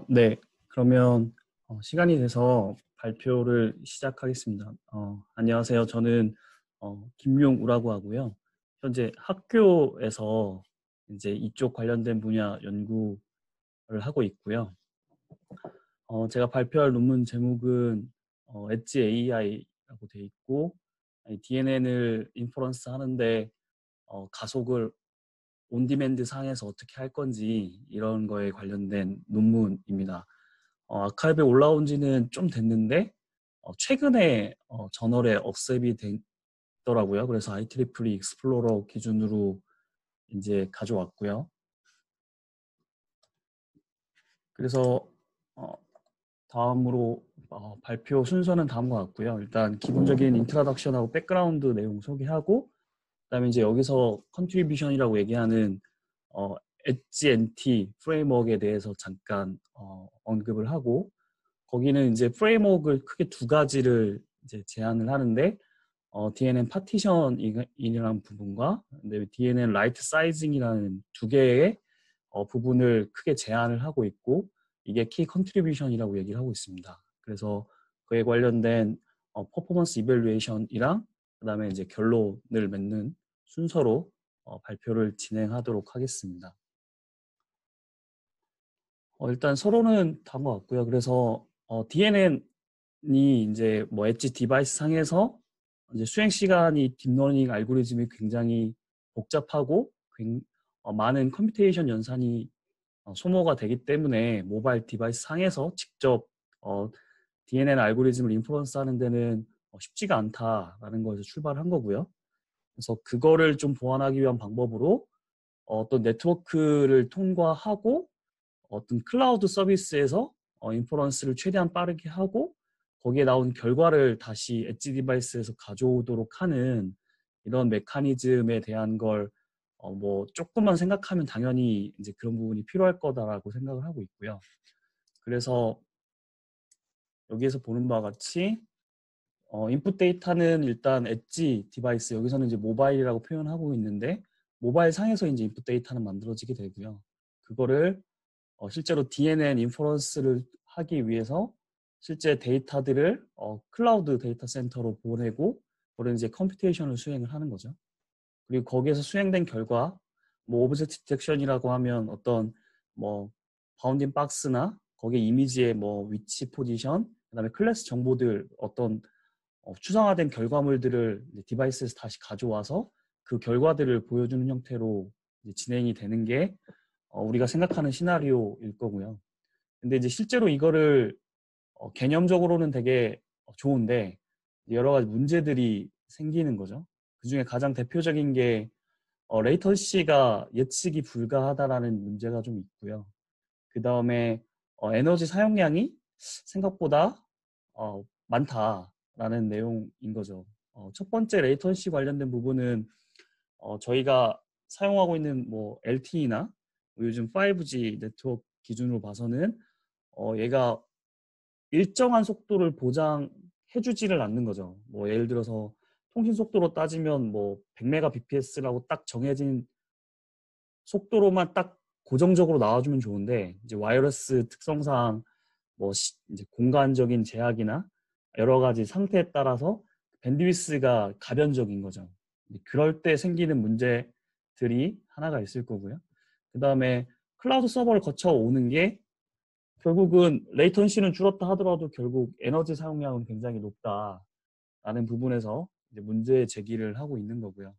네. 그러면 시간이 돼서 발표를 시작하겠습니다. 안녕하세요. 저는 김용우라고 하고요. 현재 학교에서 이제 이쪽 관련된 분야 연구를 하고 있고요. 제가 발표할 논문 제목은 엣지 AI라고 돼 있고, DNN을 인퍼런스 하는데 가속을 온디맨드 상에서 어떻게 할 건지 이런 거에 관련된 논문입니다. 아카이브에 올라온 지는 좀 됐는데 최근에 저널에 억셉이 됐더라고요. 그래서 IEEE 익스플로러 기준으로 이제 가져왔고요. 그래서 다음으로 발표 순서는 다음과 같고요. 일단 기본적인 인트로덕션하고 백그라운드 내용 소개하고, 그다음에 이제 여기서 컨트리뷰션이라고 얘기하는 엣지 NT 프레임워크에 대해서 잠깐 언급을 하고, 거기는 이제 프레임워크를 크게 두 가지를 이제 제안을 하는데, DNN 파티션이라는 부분과 DNN 라이트 사이징이라는 두 개의 부분을 크게 제안을 하고 있고, 이게 키 컨트리뷰션이라고 얘기를 하고 있습니다. 그래서 그에 관련된 퍼포먼스 이밸루에이션이랑 그다음에 이제 결론을 맺는 순서로 발표를 진행하도록 하겠습니다. 일단 서로는 다른 것 같고요. 그래서 DNN이 이제 뭐 엣지 디바이스 상에서 이제 수행 시간이 딥러닝 알고리즘이 굉장히 복잡하고 많은 컴퓨테이션 연산이 소모가 되기 때문에 모바일 디바이스 상에서 직접 DNN 알고리즘을 인프루언스 하는 데는 쉽지가 않다라는 것에서 출발한 거고요. 그래서 그거를 좀 보완하기 위한 방법으로 어떤 네트워크를 통과하고 어떤 클라우드 서비스에서 인퍼런스를 최대한 빠르게 하고 거기에 나온 결과를 다시 엣지 디바이스에서 가져오도록 하는 이런 메커니즘에 대한 걸 뭐 조금만 생각하면 당연히 이제 그런 부분이 필요할 거다라고 생각을 하고 있고요. 그래서 여기에서 보는 바와 같이 인풋 데이터는 일단 엣지 디바이스, 여기서는 이제 모바일이라고 표현하고 있는데 모바일 상에서 이제 인풋 데이터는 만들어지게 되고요. 그거를 실제로 DNN 인퍼런스를 하기 위해서 실제 데이터들을 클라우드 데이터 센터로 보내고 그런 이제 컴퓨테이션을 수행을 하는 거죠. 그리고 거기에서 수행된 결과 뭐 오브젝트 디텍션이라고 하면 어떤 뭐 바운딩 박스나 거기에 이미지의 뭐 위치 포지션, 그다음에 클래스 정보들 어떤 추상화된 결과물들을 디바이스에서 다시 가져와서 그 결과들을 보여주는 형태로 진행이 되는 게 우리가 생각하는 시나리오일 거고요. 근데 이제 실제로 이거를 개념적으로는 되게 좋은데 여러 가지 문제들이 생기는 거죠. 그 중에 가장 대표적인 게 레이턴시가 예측이 불가하다라는 문제가 좀 있고요. 그 다음에 에너지 사용량이 생각보다 많다라는 내용인 거죠. 첫 번째 레이턴시 관련된 부분은 저희가 사용하고 있는 뭐 LTE나 요즘 5G 네트워크 기준으로 봐서는 얘가 일정한 속도를 보장해주지를 않는 거죠. 뭐 예를 들어서 통신 속도로 따지면 뭐 100mbps라고 딱 정해진 속도로만 딱 고정적으로 나와주면 좋은데 이제 와이어리스 특성상 뭐 이제 공간적인 제약이나 여러 가지 상태에 따라서 밴드위스가 가변적인 거죠. 그럴 때 생기는 문제들이 하나가 있을 거고요. 그 다음에 클라우드 서버를 거쳐 오는 게 결국은 레이턴시는 줄었다 하더라도 결국 에너지 사용량은 굉장히 높다라는 부분에서 이제 문제 제기를 하고 있는 거고요.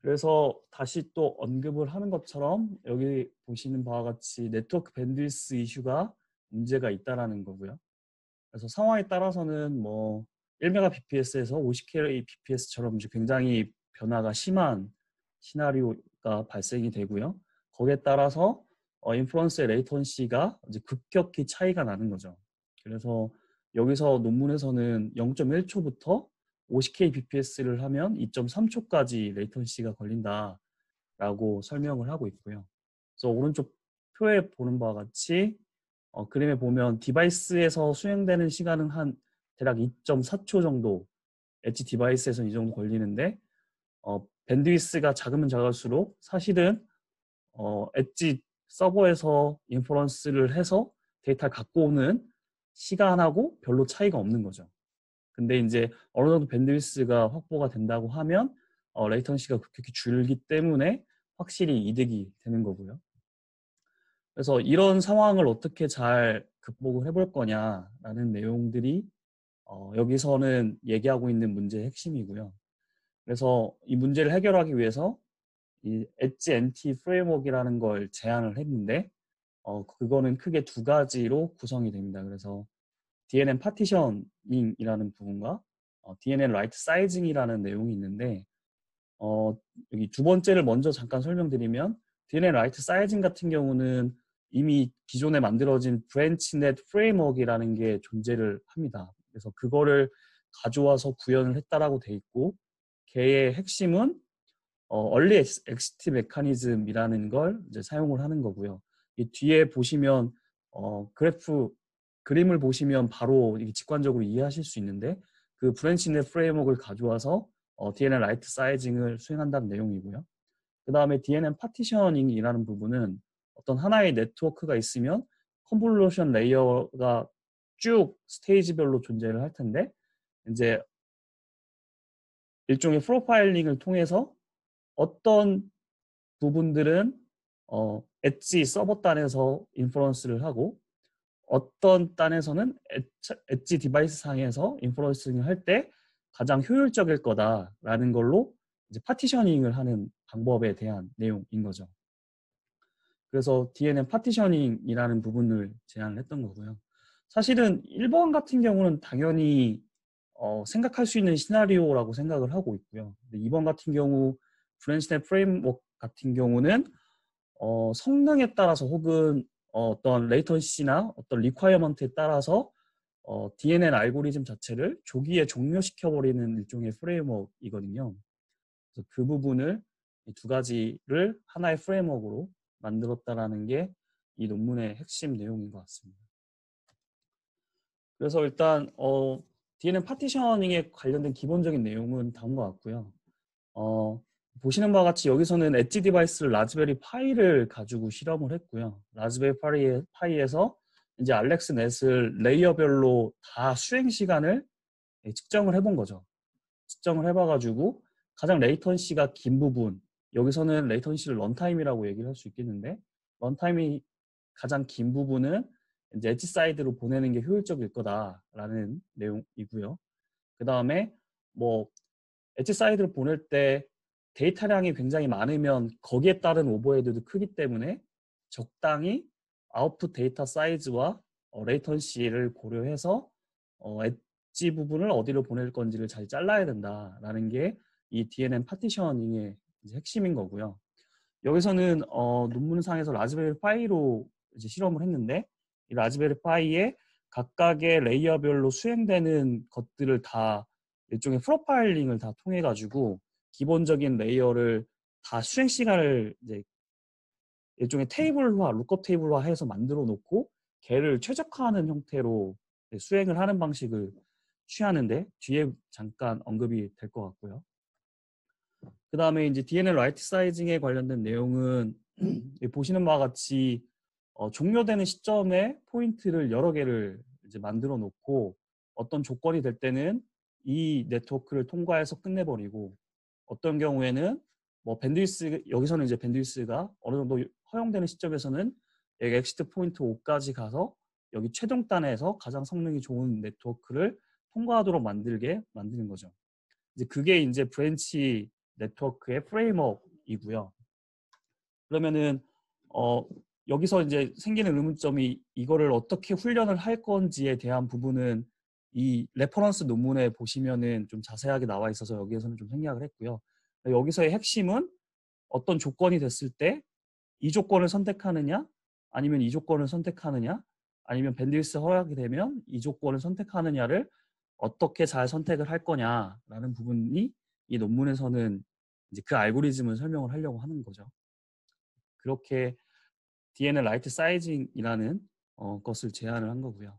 그래서 다시 또 언급을 하는 것처럼 여기 보시는 바와 같이 네트워크 밴드위스 이슈가 문제가 있다라는 거고요. 그래서 상황에 따라서는 뭐 1mbps에서 50kbps처럼 굉장히 변화가 심한 시나리오가 발생이 되고요. 거기에 따라서 인프루언스의 레이턴시가 이제 급격히 차이가 나는 거죠. 그래서 여기서 논문에서는 0.1초부터 50kbps를 하면 2.3초까지 레이턴시가 걸린다라고 설명을 하고 있고요. 그래서 오른쪽 표에 보는 바와 같이 그림에 보면 디바이스에서 수행되는 시간은 한 대략 2.4초 정도, 엣지 디바이스에서는 이 정도 걸리는데 밴드위스가 작으면 작을수록 사실은 엣지 서버에서 인퍼런스를 해서 데이터를 갖고 오는 시간하고 별로 차이가 없는 거죠. 근데 이제 어느 정도 밴드위스가 확보가 된다고 하면 레이턴시가 급격히 줄기 때문에 확실히 이득이 되는 거고요. 그래서 이런 상황을 어떻게 잘 극복을 해볼 거냐라는 내용들이 여기서는 얘기하고 있는 문제의 핵심이고요. 그래서 이 문제를 해결하기 위해서 이 엣지 NT 프레임워크라는 걸 제안을 했는데 그거는 크게 두 가지로 구성이 됩니다. 그래서 DNN 파티셔닝이라는 부분과 DNN 라이트 사이징이라는 내용이 있는데 여기 두 번째를 먼저 잠깐 설명드리면 DNN 라이트 사이징 같은 경우는 이미 기존에 만들어진 브랜치넷 프레임워크라는 게 존재를 합니다. 그래서 그거를 가져와서 구현을 했다라고 돼 있고 걔의 핵심은 얼리 엑시트 메커니즘이라는 걸 이제 사용을 하는 거고요. 이 뒤에 보시면 그림을 보시면 바로 이게 직관적으로 이해하실 수 있는데 그 브랜치넷 프레임워크를 가져와서 DNN 라이트 사이징을 수행한다는 내용이고요. 그 다음에 DNN 파티셔닝이라는 부분은 어떤 하나의 네트워크가 있으면 컨볼루션 레이어가 쭉 스테이지별로 존재를 할 텐데 이제 일종의 프로파일링을 통해서 어떤 부분들은 엣지 서버 단에서 인퍼런스를 하고 어떤 단에서는 엣지 디바이스 상에서 인퍼런싱을 할 때 가장 효율적일 거다라는 걸로 이제 파티셔닝을 하는 방법에 대한 내용인 거죠. 그래서 DNN 파티셔닝이라는 부분을 제안을 했던 거고요. 사실은 1번 같은 경우는 당연히 생각할 수 있는 시나리오라고 생각을 하고 있고요. 근데 2번 같은 경우 브랜치넷 프레임워크 같은 경우는 성능에 따라서 혹은 어떤 레이턴시나 어떤 리ኳ이어먼트에 따라서 DNN 알고리즘 자체를 조기에 종료시켜버리는 일종의 프레임워크이거든요. 그래서 그 부분을 이 두 가지를 하나의 프레임워크로 만들었다라는 게 이 논문의 핵심 내용인 것 같습니다. 그래서 일단 DNN 파티셔닝에 관련된 기본적인 내용은 다음과 같고요. 보시는 바와 같이 여기서는 엣지 디바이스를 라즈베리 파이를 가지고 실험을 했고요. 라즈베리 파이에서 이제 알렉스 넷을 레이어별로 다 수행 시간을 측정을 해본 거죠. 측정을 해봐가지고 가장 레이턴시가 긴 부분, 여기서는 레이턴시를 런타임이라고 얘기를 할 수 있겠는데 런타임이 가장 긴 부분은 이제 엣지 사이드로 보내는 게 효율적일 거다라는 내용이고요. 그 다음에 뭐 엣지 사이드를 보낼 때 데이터량이 굉장히 많으면 거기에 따른 오버헤드도 크기 때문에 적당히 아웃풋 데이터 사이즈와 레이턴시를 고려해서 엣지 부분을 어디로 보낼 건지를 잘 잘라야 된다라는 게 이 DNN 파티셔닝의 핵심인 거고요. 여기서는 논문상에서 라즈베리 파이로 이제 실험을 했는데 이 라즈베리 파이에 각각의 레이어별로 수행되는 것들을 다 일종의 프로파일링을 다 통해 가지고 기본적인 레이어를 다 수행 시간을 이제 일종의 테이블화, 룩업 테이블화 해서 만들어 놓고 걔를 최적화하는 형태로 수행을 하는 방식을 취하는데 뒤에 잠깐 언급이 될 것 같고요. 그 다음에 이제 DNN 라이트 사이징에 관련된 내용은 보시는 바와 같이 종료되는 시점에 포인트를 여러 개를 이제 만들어 놓고 어떤 조건이 될 때는 이 네트워크를 통과해서 끝내버리고 어떤 경우에는 뭐 밴드위스 여기서는 이제 밴드위스가 어느 정도 허용되는 시점에서는 여기 엑시트 포인트 5까지 가서 여기 최종단에서 가장 성능이 좋은 네트워크를 통과하도록 만드는 거죠. 이제 그게 이제 브랜치 네트워크의 프레임워크이고요. 그러면은 여기서 이제 생기는 의문점이 이거를 어떻게 훈련을 할 건지에 대한 부분은 이 레퍼런스 논문에 보시면은 좀 자세하게 나와 있어서 여기에서는 좀 생략을 했고요. 여기서의 핵심은 어떤 조건이 됐을 때 이 조건을 선택하느냐 아니면 이 조건을 선택하느냐 아니면 밴드위스 허락이 되면 이 조건을 선택하느냐를 어떻게 잘 선택을 할 거냐라는 부분이 이 논문에서는 이제 그 알고리즘을 설명을 하려고 하는 거죠. 그렇게 DNN 라이트 사이징이라는 것을 제안을 한 거고요.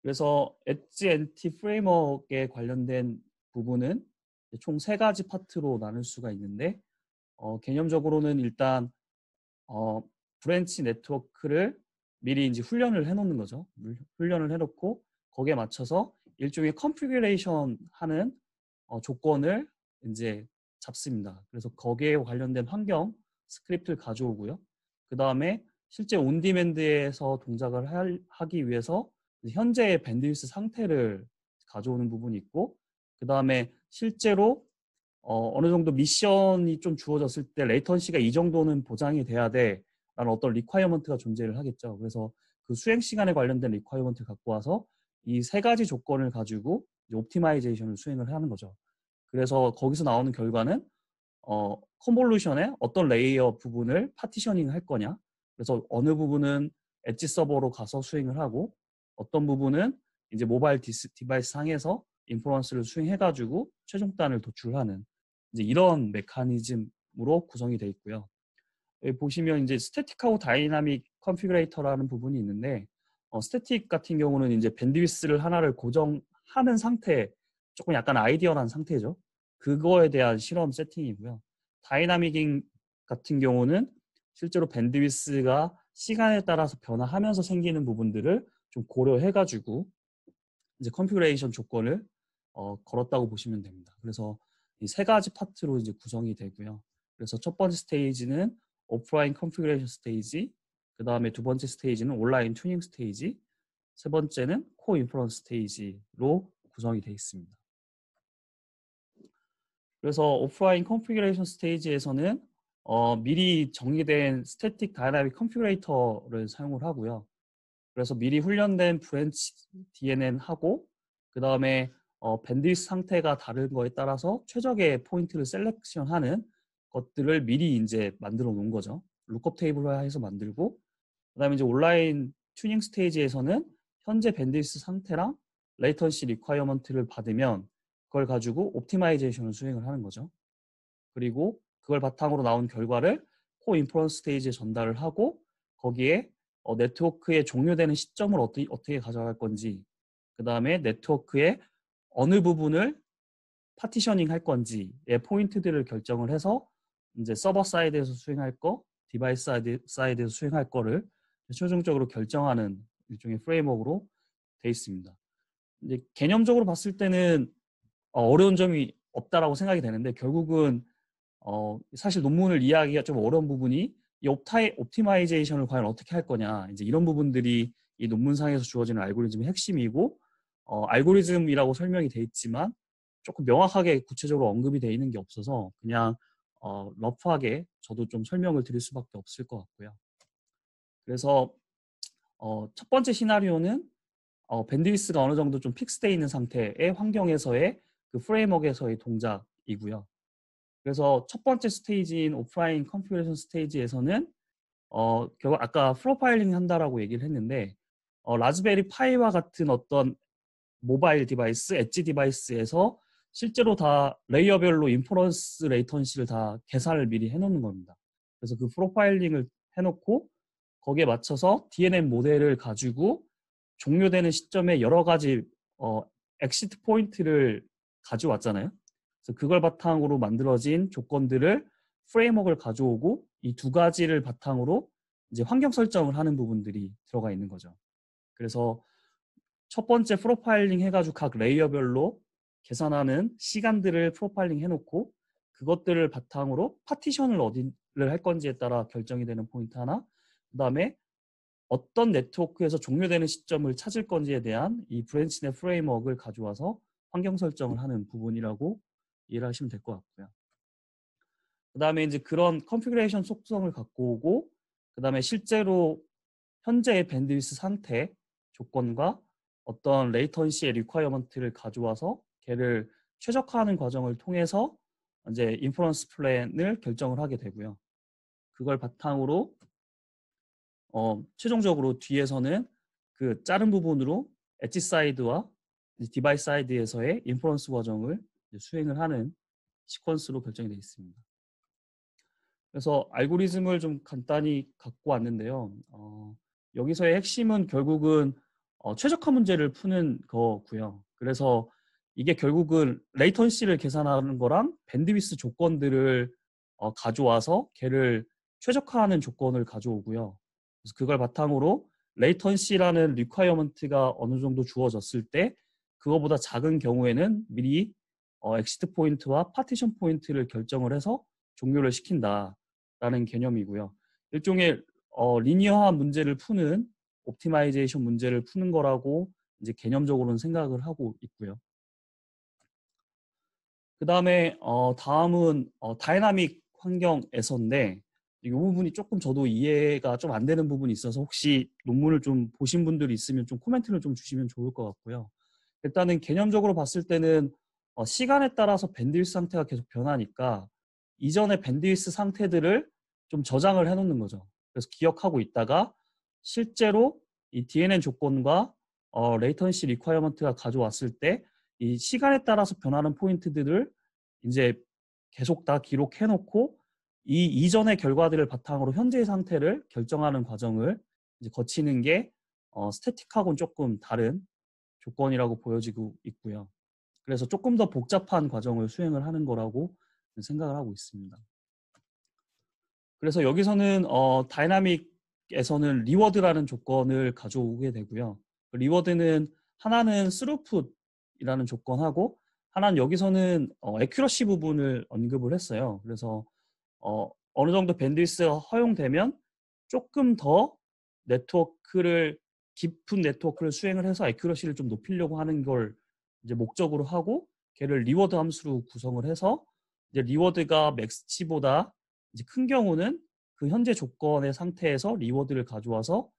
그래서 엣지 NT 프레임워크에 관련된 부분은 총 3가지 파트로 나눌 수가 있는데 개념적으로는 일단 브랜치 네트워크를 미리 이제 훈련을 해놓는 거죠. 훈련을 해놓고 거기에 맞춰서 일종의 컨피규레이션 하는 조건을 이제 잡습니다. 그래서 거기에 관련된 환경 스크립트를 가져오고요. 그 다음에 실제 온디맨드에서 동작을 하기 위해서 현재의 밴드위스 상태를 가져오는 부분이 있고, 그 다음에 실제로 어느 정도 미션이 좀 주어졌을 때 레이턴시가 이 정도는 보장이 돼야 돼 라는 어떤 리ኳ이어먼트가 존재를 하겠죠. 그래서 그 수행 시간에 관련된 리ኳ이어먼트를 갖고 와서 이 세 가지 조건을 가지고 옵티마이제이션을 수행을 하는 거죠. 그래서 거기서 나오는 결과는 컨볼루션의 어떤 레이어 부분을 파티셔닝 할 거냐, 그래서 어느 부분은 엣지 서버로 가서 수행을 하고 어떤 부분은 이제 모바일 디바이스 상에서 인퍼런스를 수행해가지고 최종단을 도출하는 이제 이런 메커니즘으로 구성이 되어 있고요. 여기 보시면 이제 스태틱하고 다이나믹 컨피그레이터라는 부분이 있는데, 스태틱 같은 경우는 이제 밴드위스를 하나를 고정하는 상태, 조금 약간 아이디어란 상태죠. 그거에 대한 실험 세팅이고요. 다이나믹 같은 경우는 실제로 밴드위스가 시간에 따라서 변화하면서 생기는 부분들을 좀 고려해가지고 이제 컨피그레이션 조건을 걸었다고 보시면 됩니다. 그래서 이 세 가지 파트로 이제 구성이 되고요. 그래서 첫 번째 스테이지는 오프라인 컨피그레이션 스테이지, 그 다음에 두 번째 스테이지는 온라인 튜닝 스테이지, 세 번째는 코 인퍼런스 스테이지로 구성이 되어 있습니다. 그래서 오프라인 컨피그레이션 스테이지에서는 미리 정의된 스태틱 다이나믹 컨피그레이터를 사용을 하고요. 그래서 미리 훈련된 브랜치 DNN하고 그 다음에 밴드위스 상태가 다른 거에 따라서 최적의 포인트를 셀렉션하는 것들을 미리 이제 만들어 놓은 거죠. 룩업 테이블화해서 만들고, 그 다음에 이제 온라인 튜닝 스테이지에서는 현재 밴드위스 상태랑 레이턴시 리ኳ이어먼트를 받으면 그걸 가지고 옵티마이제이션을 수행을 하는 거죠. 그리고 그걸 바탕으로 나온 결과를 코 인퍼런스 스테이지에 전달을 하고 거기에 네트워크의 종료되는 시점을 어떻게 가져갈 건지, 그 다음에 네트워크의 어느 부분을 파티셔닝 할 건지의 포인트들을 결정을 해서 이제 서버 사이드에서 수행할 거, 디바이스 사이드에서 수행할 거를 최종적으로 결정하는 일종의 프레임워크로 돼 있습니다. 이제 개념적으로 봤을 때는 어려운 점이 없다라고 생각이 되는데, 결국은 사실 논문을 이해하기가 좀 어려운 부분이 이 옵티마이제이션을 과연 어떻게 할 거냐, 이제 이런 부분들이 이 논문상에서 주어지는 알고리즘의 핵심이고, 알고리즘이라고 설명이 돼 있지만 조금 명확하게 구체적으로 언급이 돼 있는 게 없어서 그냥 러프하게 저도 좀 설명을 드릴 수밖에 없을 것 같고요. 그래서 첫 번째 시나리오는 밴드위스가 어느 정도 좀 픽스되어 있는 상태의 환경에서의 그 프레임워크에서의 동작이고요. 그래서 첫 번째 스테이지인 오프라인 컨피그레이션 스테이지에서는 결국 아까 프로파일링 한다라고 얘기를 했는데, 라즈베리 파이와 같은 어떤 모바일 디바이스, 엣지 디바이스에서 실제로 다 레이어별로 인퍼런스 레이턴시를 다 계산을 미리 해놓는 겁니다. 그래서 그 프로파일링을 해놓고 거기에 맞춰서 DNN 모델을 가지고 종료되는 시점에 여러 가지 엑시트 포인트를 가져왔잖아요. 그래서 그걸 바탕으로 만들어진 조건들을 프레임워크를 가져오고 이 두 가지를 바탕으로 이제 환경 설정을 하는 부분들이 들어가 있는 거죠. 그래서 첫 번째 프로파일링 해가지고 각 레이어별로 계산하는 시간들을 프로파일링 해놓고 그것들을 바탕으로 파티션을 어디를 할 건지에 따라 결정이 되는 포인트 하나, 그 다음에 어떤 네트워크에서 종료되는 시점을 찾을 건지에 대한 이 브랜치넷 프레임워크를 가져와서 환경 설정을 하는 부분이라고 이해를 하시면 될 것 같고요. 그 다음에 이제 그런 컨피그레이션 속성을 갖고 오고, 그 다음에 실제로 현재의 밴드위스 상태 조건과 어떤 레이턴시의 리ኳ이어먼트를 가져와서 걔를 최적화하는 과정을 통해서 이제 인퍼런스 플랜을 결정을 하게 되고요. 그걸 바탕으로 최종적으로 뒤에서는 그 자른 부분으로 엣지 사이드와 디바이스 사이드에서의 인퍼런스 과정을 수행을 하는 시퀀스로 결정이 되어 있습니다. 그래서 알고리즘을 좀 간단히 갖고 왔는데요. 여기서의 핵심은 결국은 최적화 문제를 푸는 거고요. 그래서 이게 결국은 레이턴시를 계산하는 거랑 밴드위스 조건들을 가져와서 걔를 최적화하는 조건을 가져오고요. 그래서 그걸 바탕으로 레이턴시라는 리퀘어먼트가 어느 정도 주어졌을 때 그거보다 작은 경우에는 미리 엑시트 포인트와 파티션 포인트를 결정을 해서 종료를 시킨다라는 개념이고요. 일종의 리니어한 문제를 푸는 옵티마이제이션 문제를 푸는 거라고 이제 개념적으로는 생각을 하고 있고요. 그 다음에 다음은 다이나믹 환경에서인데 이 부분이 조금 저도 이해가 좀 안 되는 부분이 있어서 혹시 논문을 좀 보신 분들이 있으면 좀 코멘트를 좀 주시면 좋을 것 같고요. 일단은 개념적으로 봤을 때는 시간에 따라서 밴드위스 상태가 계속 변하니까 이전의 밴드위스 상태들을 좀 저장을 해놓는 거죠. 그래서 기억하고 있다가 실제로 이 DNN 조건과 레이턴시 리퀘어먼트가 가져왔을 때 이 시간에 따라서 변하는 포인트들을 이제 계속 다 기록해놓고 이 이전의 결과들을 바탕으로 현재의 상태를 결정하는 과정을 이제 거치는 게 스태틱하고는 조금 다른 조건이라고 보여지고 있고요. 그래서 조금 더 복잡한 과정을 수행을 하는 거라고 생각을 하고 있습니다. 그래서 여기서는 다이나믹에서는 리워드라는 조건을 가져오게 되고요. 리워드는 하나는 스루풋이라는 조건하고 하나는 여기서는 애큐러시 부분을 언급을 했어요. 그래서 어느 정도 밴드위스가 허용되면 조금 더 네트워크를 깊은 네트워크를 수행을 해서 애큐러시를 좀 높이려고 하는 걸 이제 목적으로 하고 걔를 리워드 함수로 구성을 해서 이제 리워드가 맥스치보다 이제 큰 경우는 그 현재 조건의 상태에서 리워드를 가져와서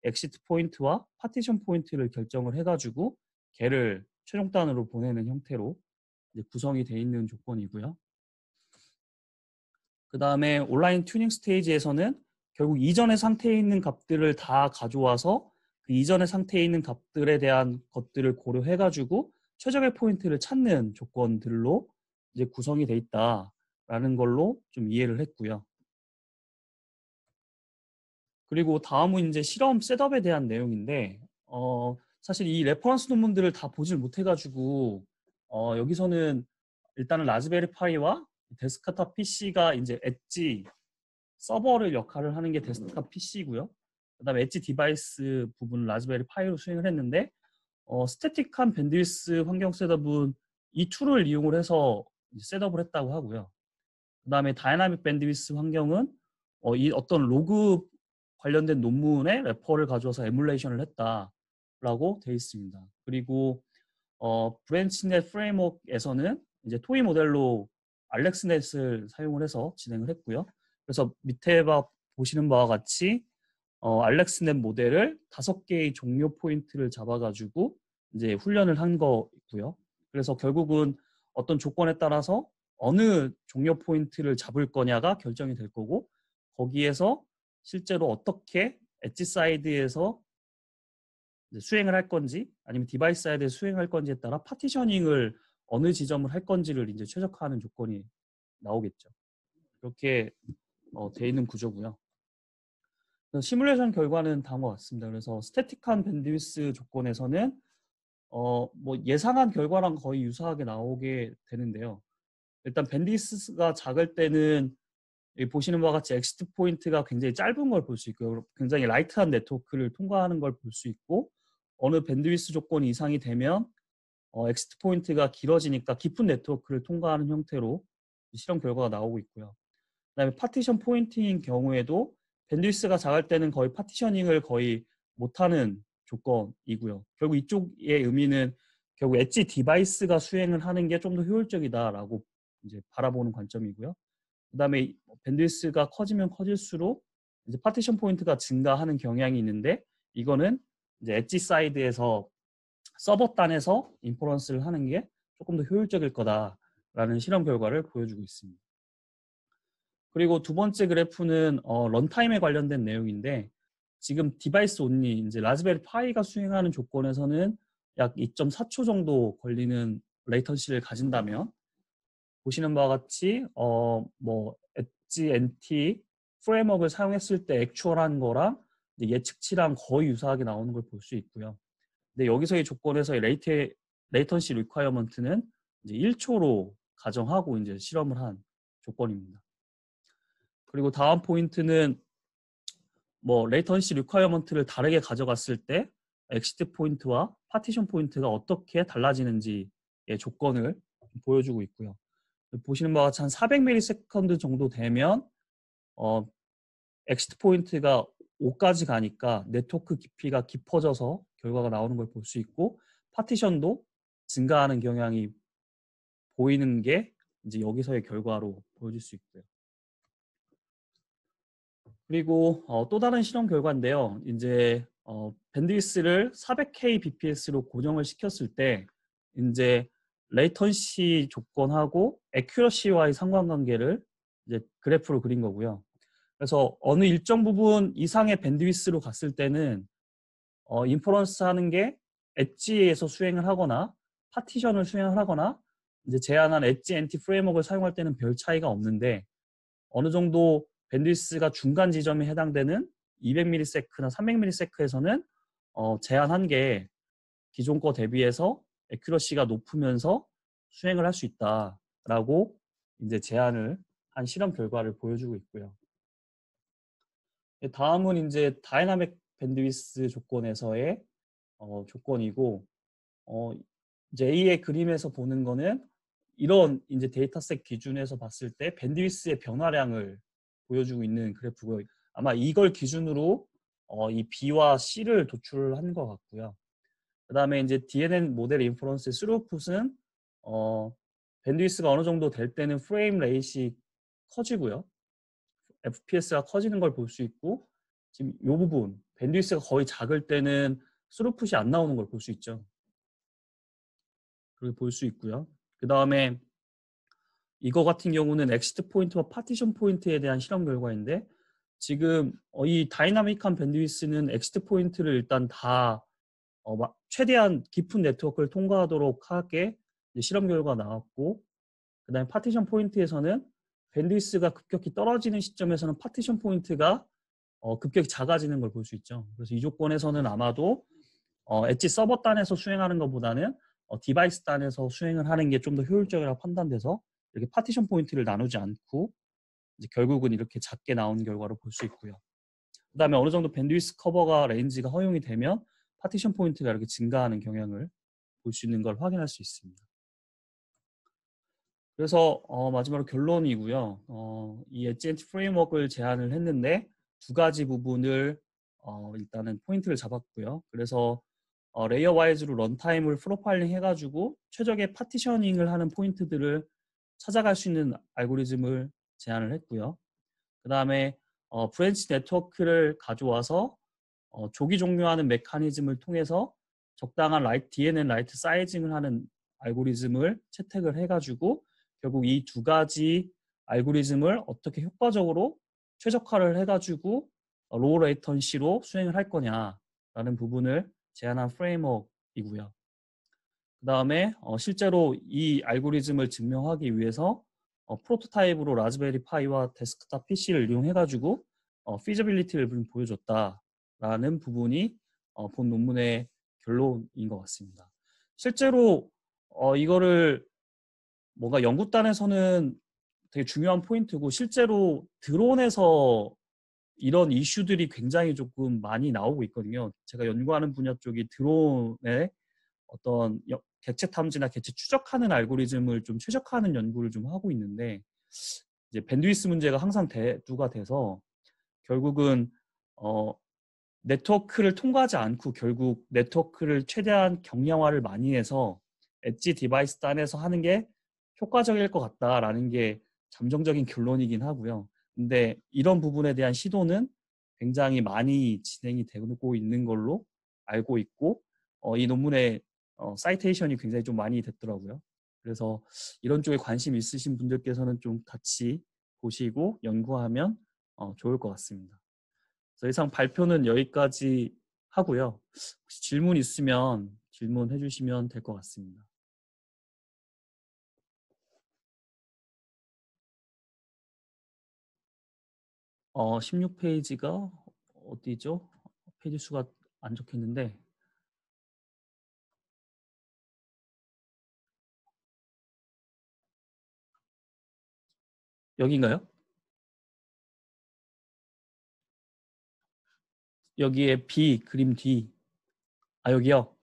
엑시트 포인트와 파티션 포인트를 결정을 해가지고 걔를 최종단으로 보내는 형태로 이제 구성이 되어 있는 조건이고요. 그 다음에 온라인 튜닝 스테이지에서는 결국 이전의 상태에 있는 값들을 다 가져와서 그 이전의 상태에 있는 값들에 대한 것들을 고려해가지고 최적의 포인트를 찾는 조건들로 이제 구성이 돼 있다라는 걸로 좀 이해를 했고요. 그리고 다음은 이제 실험 셋업에 대한 내용인데 사실 이 레퍼런스 논문들을 다 보질 못해가지고 여기서는 일단은 라즈베리 파이와 데스크탑 PC가 이제 엣지 서버를 역할을 하는 게 데스크탑 PC고요. 그다음에 엣지 디바이스 부분을 라즈베리 파이로 수행을 했는데 스태틱한 밴드위스 환경 셋업은 이 툴을 이용을 해서 셋업을 했다고 하고요. 그다음에 다이나믹 밴드위스 환경은 이 어떤 로그 관련된 논문의 레퍼를 가져와서 에뮬레이션을 했다라고 되어 있습니다. 그리고 브랜치넷 프레임워크에서는 이제 토이 모델로 알렉스넷을 사용을 해서 진행을 했고요. 그래서 밑에 보시는 바와 같이 알렉스넷 모델을 5개의 종료 포인트를 잡아가지고 이제 훈련을 한 거고요. 그래서 결국은 어떤 조건에 따라서 어느 종료 포인트를 잡을 거냐가 결정이 될 거고 거기에서 실제로 어떻게 엣지 사이드에서 수행을 할 건지 아니면 디바이스 사이드에서 수행할 건지에 따라 파티셔닝을 어느 지점을 할 건지를 이제 최적화하는 조건이 나오겠죠. 이렇게 돼 있는 구조고요. 시뮬레이션 결과는 다음과 같습니다. 그래서 스태틱한 밴드위스 조건에서는 뭐 예상한 결과랑 거의 유사하게 나오게 되는데요. 일단 밴드위스가 작을 때는 여기 보시는 바와 같이 엑시트 포인트가 굉장히 짧은 걸 볼 수 있고요. 굉장히 라이트한 네트워크를 통과하는 걸 볼 수 있고 어느 밴드위스 조건 이상이 되면 엑시트 포인트가 길어지니까 깊은 네트워크를 통과하는 형태로 실험 결과가 나오고 있고요. 그다음에 파티션 포인팅인 경우에도 밴드위스가 작을 때는 거의 파티셔닝을 거의 못하는 조건이고요. 결국 이쪽의 의미는 결국 엣지 디바이스가 수행을 하는 게 좀 더 효율적이다라고 이제 바라보는 관점이고요. 그다음에 밴드위스가 커지면 커질수록 이제 파티션 포인트가 증가하는 경향이 있는데 이거는 이제 엣지 사이드에서 서버 단에서 인퍼런스를 하는 게 조금 더 효율적일 거다라는 실험 결과를 보여주고 있습니다. 그리고 두 번째 그래프는 런타임에 관련된 내용인데 지금 디바이스 온리 이제 라즈베리 파이가 수행하는 조건에서는 약 2.4초 정도 걸리는 레이턴시를 가진다면 보시는 바와 같이 뭐 엣지 NT 프레임워크를 사용했을 때 액추얼한 거랑 예측치랑 거의 유사하게 나오는 걸 볼 수 있고요. 근데 여기서의 조건에서의 레이턴시 리퀘어먼트는 이제 1초로 가정하고 이제 실험을 한 조건입니다. 그리고 다음 포인트는 뭐 레이턴시 리퀘어먼트를 다르게 가져갔을 때 엑시트 포인트와 파티션 포인트가 어떻게 달라지는지의 조건을 보여주고 있고요. 보시는 바와 같이 한 400ms 정도 되면 엑시트 포인트가 5까지 가니까 네트워크 깊이가 깊어져서 결과가 나오는 걸 볼 수 있고, 파티션도 증가하는 경향이 보이는 게 이제 여기서의 결과로 보여질 수 있고요. 그리고 또 다른 실험 결과인데요. 이제 밴드위스를 400K bps로 고정을 시켰을 때 이제 레이턴시 조건하고 애큐러시와의 상관관계를 이제 그래프로 그린 거고요. 그래서 어느 일정 부분 이상의 밴드위스로 갔을 때는 인퍼런스 하는 게 엣지에서 수행을 하거나 파티션을 수행을 하거나 이제 제한한 엣지 엔티 프레임워크를 사용할 때는 별 차이가 없는데, 어느 정도 밴드위스가 중간 지점에 해당되는 200ms나 300ms에서는 제한한 게 기존 거 대비해서 애큐러시가 높으면서 수행을 할 수 있다라고 이제 제안을 한 실험 결과를 보여주고 있고요. 다음은 이제 다이나믹 밴드위스 조건에서의 조건이고, 어, 이제 A의 그림에서 보는 거는 이런 이제 데이터셋 기준에서 봤을 때 밴드위스의 변화량을 보여주고 있는 그래프고요. 아마 이걸 기준으로 이 B와 C를 도출한 것 같고요. 그 다음에 이제 DNN 모델 인퍼런스의 스루풋은 밴드위스가 어느 정도 될 때는 프레임 레이시 커지고요. FPS가 커지는 걸 볼 수 있고, 지금 이 부분 밴드위스가 거의 작을 때는 스루풋이 안 나오는 걸 볼 수 있죠. 그렇게 볼 수 있고요. 그 다음에 이거 같은 경우는 엑시트 포인트와 파티션 포인트에 대한 실험 결과인데, 지금 이 다이나믹한 밴드위스는 엑시트 포인트를 일단 다 최대한 깊은 네트워크를 통과하도록 하게 실험 결과가 나왔고, 그 다음에 파티션 포인트에서는 밴드위스가 급격히 떨어지는 시점에서는 파티션 포인트가 급격히 작아지는 걸 볼 수 있죠. 그래서 이 조건에서는 아마도 엣지 서버 단에서 수행하는 것보다는 디바이스 단에서 수행을 하는 게 좀 더 효율적이라고 판단돼서 이렇게 파티션 포인트를 나누지 않고 이제 결국은 이렇게 작게 나오는 결과를 볼 수 있고요. 그 다음에 어느 정도 밴드위스 커버가 레인지가 허용이 되면 파티션 포인트가 이렇게 증가하는 경향을 볼 수 있는 걸 확인할 수 있습니다. 그래서 마지막으로 결론이고요. 이 엣지 엔티 프레임워크를 제안을 했는데 두 가지 부분을 일단은 포인트를 잡았고요. 그래서 레이어 와이즈로 런타임을 프로파일링 해가지고 최적의 파티셔닝을 하는 포인트들을 찾아갈 수 있는 알고리즘을 제안을 했고요. 그 다음에 브랜치 네트워크를 가져와서 조기 종료하는 메커니즘을 통해서 적당한 DNN 라이트 사이징을 하는 알고리즘을 채택을 해가지고 결국 이 두 가지 알고리즘을 어떻게 효과적으로 최적화를 해가지고 로우 레이턴시로 수행을 할 거냐라는 부분을 제안한 프레임워크이고요. 그 다음에 실제로 이 알고리즘을 증명하기 위해서 프로토타입으로 라즈베리 파이와 데스크탑 PC를 이용해가지고 피저빌리티를 보여줬다라는 부분이 본 논문의 결론인 것 같습니다. 실제로 이거를 뭔가 연구단에서는 되게 중요한 포인트고, 실제로 드론에서 이런 이슈들이 굉장히 조금 많이 나오고 있거든요. 제가 연구하는 분야 쪽이 드론의 어떤 객체 탐지나 객체 추적하는 알고리즘을 좀 최적화하는 연구를 좀 하고 있는데, 이제 밴드위스 문제가 항상 대두가 돼서 결국은 네트워크를 통과하지 않고 결국 네트워크를 최대한 경량화를 많이 해서 엣지 디바이스 단에서 하는 게 효과적일 것 같다라는 게 잠정적인 결론이긴 하고요. 근데 이런 부분에 대한 시도는 굉장히 많이 진행이 되고 있는 걸로 알고 있고, 이 논문의 사이테이션이 굉장히 좀 많이 됐더라고요. 그래서 이런 쪽에 관심 있으신 분들께서는 좀 같이 보시고 연구하면 좋을 것 같습니다. 그래서 이상 발표는 여기까지 하고요. 혹시 질문 있으면 질문해 주시면 될 것 같습니다. 16페이지가 어디죠? 페이지 수가 안 적혀있는데 여기인가요? 여기에 B 그림 뒤. 여기요.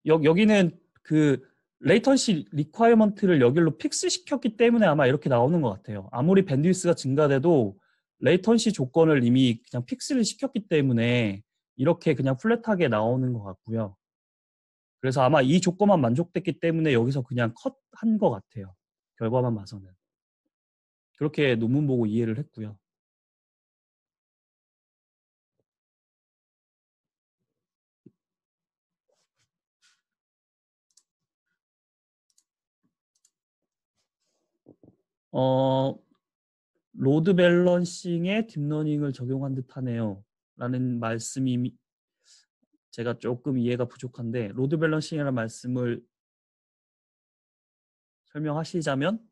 여기는 그 레이턴시 리ኳ이어먼트를 여기로 픽스 시켰기 때문에 아마 이렇게 나오는 것 같아요. 아무리 밴드위스가 증가돼도 레이턴시 조건을 이미 그냥 픽스를 시켰기 때문에 이렇게 그냥 플랫하게 나오는 것 같고요. 그래서 아마 이 조건만 만족됐기 때문에 여기서 그냥 컷한 것 같아요. 결과만 봐서는. 그렇게 논문 보고 이해를 했고요. 로드 밸런싱에 딥러닝을 적용한 듯하네요. 라는 말씀이 제가 조금 이해가 부족한데 로드 밸런싱이라는 말씀을 설명하시자면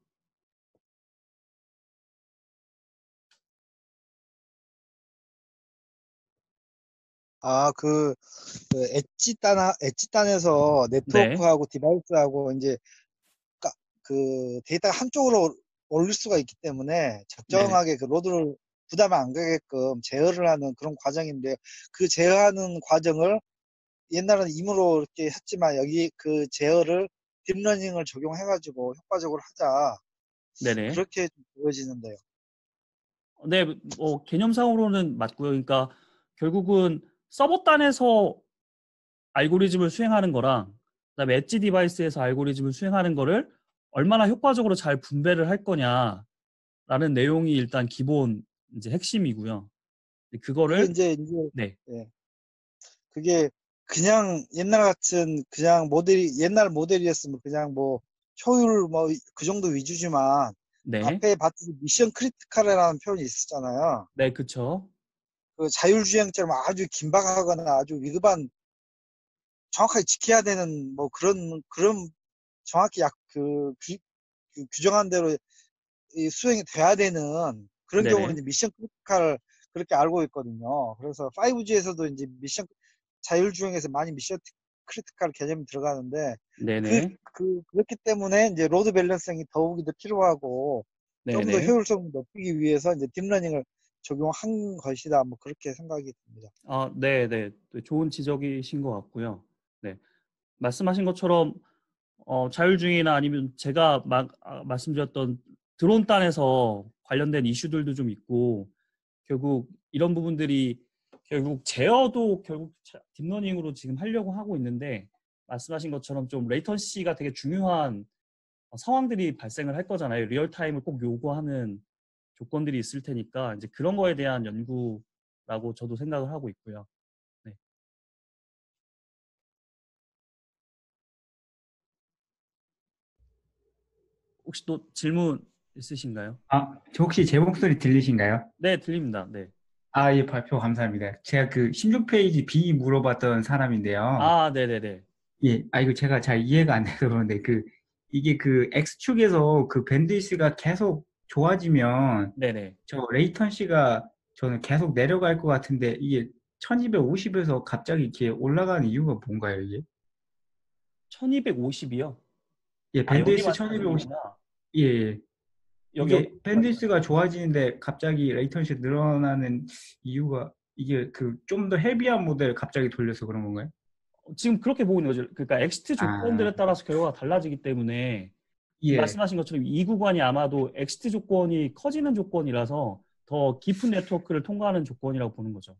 아, 엣지 단에서 네, 네트워크하고 디바이스하고 이제 그 데이터가 한쪽으로 올릴 수가 있기 때문에 네네, 적정하게 그 로드를 부담 안 가게끔 제어를 하는 그런 과정인데 그 제어하는 과정을 옛날에는 임으로 이렇게 했지만 여기 그 제어를 딥러닝을 적용해가지고 효과적으로 하자. 네네. 그렇게 좀 보여지는데요. 네, 뭐 개념상으로는 맞고요. 그러니까 결국은 서버 단에서 알고리즘을 수행하는 거랑 그다음에 엣지 디바이스에서 알고리즘을 수행하는 거를 얼마나 효과적으로 잘 분배를 할 거냐라는 내용이 일단 기본 이제 핵심이고요. 그게 그거를 이제, 네, 예, 그게 그냥 옛날 같은 그냥 옛날 모델이었으면 그냥 뭐 효율 뭐 그 정도 위주지만 네, 앞에 봤듯이 미션 크리티컬이라는 표현이 있었잖아요. 네, 그쵸. 그 자율주행처럼 아주 긴박하거나 아주 위급한 정확하게 지켜야 되는 뭐 그런 정확히 그 규정한 대로 이 수행이 돼야 되는 그런 경우는 네네, 이제 미션 크리티컬 그렇게 알고 있거든요. 그래서 5G에서도 이제 자율주행에서 많이 미션 크리티컬 개념이 들어가는데 네네, 그렇기 때문에 이제 로드 밸런싱이 더욱이 더 필요하고 좀 더 네네. 효율성을 높이기 위해서 이제 딥러닝을 적용한 것이다. 뭐 그렇게 생각이 듭니다. 네네. 네, 좋은 지적이신 것 같고요. 네, 말씀하신 것처럼 자율주행이나 아니면 제가 말씀드렸던 드론 단에서 관련된 이슈들도 좀 있고 결국 이런 부분들이 결국 제어도 결국 딥러닝으로 지금 하려고 하고 있는데 말씀하신 것처럼 좀 레이턴시가 되게 중요한 상황들이 발생을 할 거잖아요. 리얼타임을 꼭 요구하는 조건들이 있을 테니까 이제 그런 거에 대한 연구라고 저도 생각을 하고 있고요. 네. 혹시 또 질문 있으신가요? 저 혹시 제 목소리 들리신가요? 네, 들립니다. 네. 예, 발표 감사합니다. 제가 그 16페이지 B 물어봤던 사람인데요. 네네네. 예, 이거 제가 잘 이해가 안 돼서 그런데 이게 그 X축에서 그 밴드위스가 계속 좋아지면 네네. 저 레이턴시가 저는 계속 내려갈 것 같은데 이게 1250에서 갑자기 이렇게 올라가는 이유가 뭔가요, 이게? 1250이요? 예, 여기 밴드위스 1250, 말씀하시는구나. 예, 예. 여기 이게 밴드위스가 좋아지는데 갑자기 레이턴시 늘어나는 이유가 이게 그 좀 더 헤비한 모델 갑자기 돌려서 그런 건가요? 지금 그렇게 보고 있는 거죠. 그러니까 엑스트 아, 조건들에 따라서 결과가 달라지기 때문에 예. 말씀하신 것처럼 이 구간이 아마도 엑스트 조건이 커지는 조건이라서 더 깊은 네트워크를 통과하는 조건이라고 보는 거죠.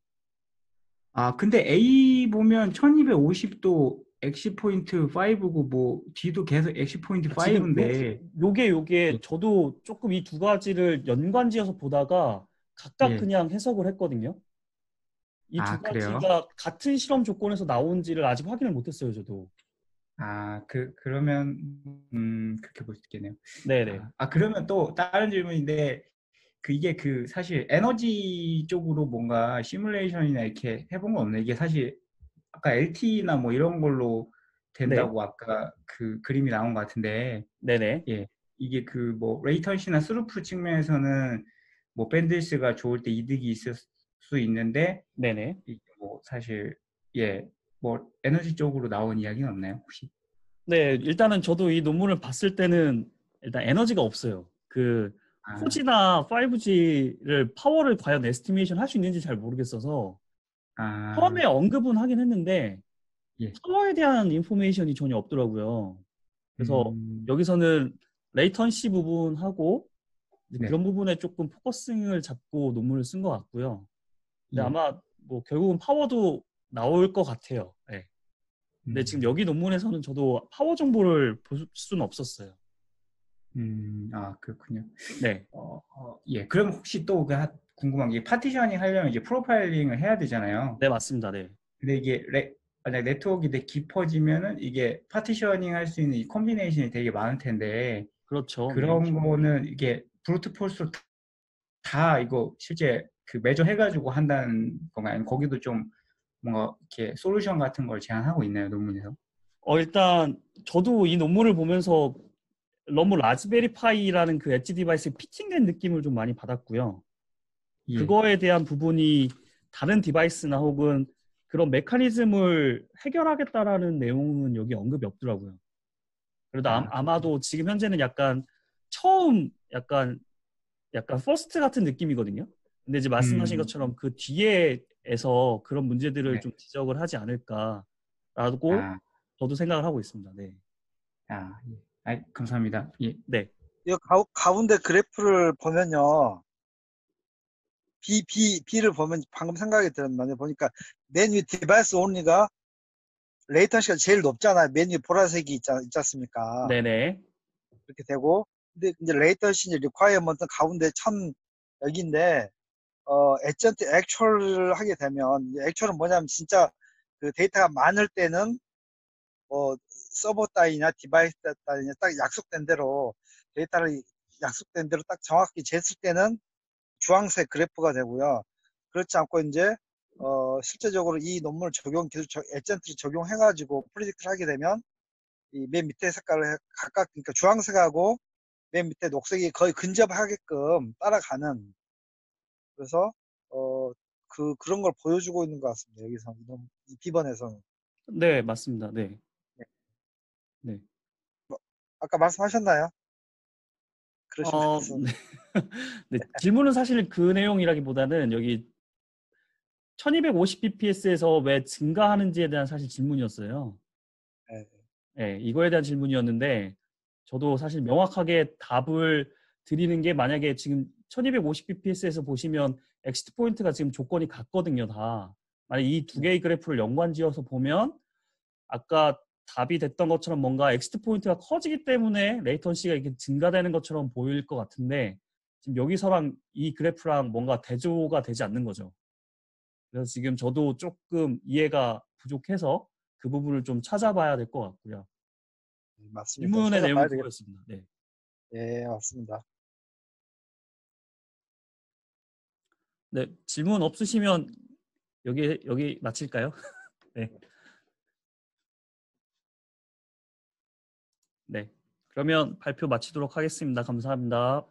근데 A 보면 1250도 엑시 포인트 5고 뭐 D도 계속 엑시 포인트 지금 5인데 예, 요게 저도 조금 이 두 가지를 연관지어서 보다가 각각 예. 그냥 해석을 했거든요. 이 두 그래요? 가지가 같은 실험 조건에서 나온지를 아직 확인을 못했어요, 저도. 그러면 그렇게 볼 수 있겠네요. 네네. 그러면 또 다른 질문인데 이게 그 사실 에너지 쪽으로 뭔가 시뮬레이션이나 이렇게 해본 건 없나요? 이게 사실 아까 LTE나 뭐 이런 걸로 네. 된다고 아까 그 그림이 나온 것 같은데 네네. 예, 이게 그 뭐 레이턴시나 스루프 측면에서는 뭐 밴드위스가 좋을 때 이득이 있을 수 있는데 네네. 이게 뭐 사실 예, 뭐 에너지 쪽으로 나온 이야기는 없나요, 혹시? 네, 일단은 저도 이 논문을 봤을 때는 일단 에너지가 없어요. 그 아, 4G나 5G를 파워를 과연 에스티메이션 할 수 있는지 잘 모르겠어서 아, 처음에 언급은 하긴 했는데 예. 서버에 대한 인포메이션이 전혀 없더라고요. 그래서 음, 여기서는 레이턴시 부분하고 이제 네. 그런 부분에 조금 포커싱을 잡고 논문을 쓴 것 같고요. 근데 예. 아마 뭐 결국은 파워도 나올 것 같아요. 네. 근데 지금 여기 논문에서는 저도 파워 정보를 볼 수는 없었어요. 아, 그렇군요. 네, 예. 그럼 혹시 또 궁금한 게 파티셔닝 하려면 이제 프로파일링을 해야 되잖아요. 네 맞습니다. 네, 근데 이게 만약 네트워크가 되게 깊어지면은 이게 파티셔닝 할 수 있는 이 콤비네이션이 되게 많을 텐데 그렇죠. 네. 그런 거는 이게 브루트 폴스로 다 이거 실제 그 매저 해가지고 한다는 건가요? 아니면 거기도 좀 뭔가 이렇게 솔루션 같은 걸 제안하고 있나요, 논문에서? 일단 저도 이 논문을 보면서 너무 라즈베리 파이라는 그 엣지 디바이스에 피팅된 느낌을 좀 많이 받았고요. 예. 그거에 대한 부분이 다른 디바이스나 혹은 그런 메커니즘을 해결하겠다라는 내용은 여기 언급이 없더라고요. 그래도 아, 그렇군요. 아마도 지금 현재는 약간 처음 약간 퍼스트 같은 느낌이거든요. 근데 이제 말씀하신 음, 것처럼 그 뒤에에서 그런 문제들을 네. 좀 지적을 하지 않을까라고 아, 저도 생각을 하고 있습니다. 네. 예. 감사합니다. 예. 네. 이 가운데 그래프를 보면요. B를 보면 방금 생각이 들었는데 보니까 맨 위 디바이스 온리가 레이턴시가 제일 높잖아요. 맨 위 보라색이 있지 않습니까? 네네. 그렇게 되고 근데 이제 레이턴시 리콰이어먼트는 가운데 여기인데 에전트 액츄얼을 하게 되면 액츄얼은 뭐냐면 진짜 그 데이터가 많을 때는 서버 따위냐 디바이스 따위냐 딱 약속된 대로 데이터를 약속된 대로 딱 정확히 쟀을 때는 주황색 그래프가 되고요. 그렇지 않고 이제 실제적으로 이 논문을 계속 에전트를 적용해가지고 프리딕트를 하게 되면 이 맨 밑에 색깔을 각각 그러니까 주황색하고 맨 밑에 녹색이 거의 근접하게끔 따라가는 그래서 그런 걸 보여주고 있는 것 같습니다. 여기서 이 B번에서는. 네, 맞습니다. 네. 네. 네. 뭐, 아까 말씀하셨나요? 그러신 것 같아서. 네. 네, 질문은 사실 그 내용이라기보다는 여기 1250bps에서 왜 증가하는지에 대한 사실 질문이었어요. 네. 네, 이거에 대한 질문이었는데 저도 사실 명확하게 답을 드리는 게 만약에 지금 1250bps에서 보시면 엑시트 포인트가 지금 조건이 같거든요, 다. 만약 이 두 네. 개의 그래프를 연관지어서 보면 아까 답이 됐던 것처럼 뭔가 엑시트 포인트가 커지기 때문에 레이턴시가 이렇게 증가되는 것처럼 보일 것 같은데 지금 여기서랑 이 그래프랑 뭔가 대조가 되지 않는 거죠. 그래서 지금 저도 조금 이해가 부족해서 그 부분을 좀 찾아봐야 될 것 같고요. 맞습니다. 질문의 내용이 찾아봐야 되겠다. 그거였습니다. 네. 예, 맞습니다. 네, 질문 없으시면 여기 마칠까요? 네. 네. 그러면 발표 마치도록 하겠습니다. 감사합니다.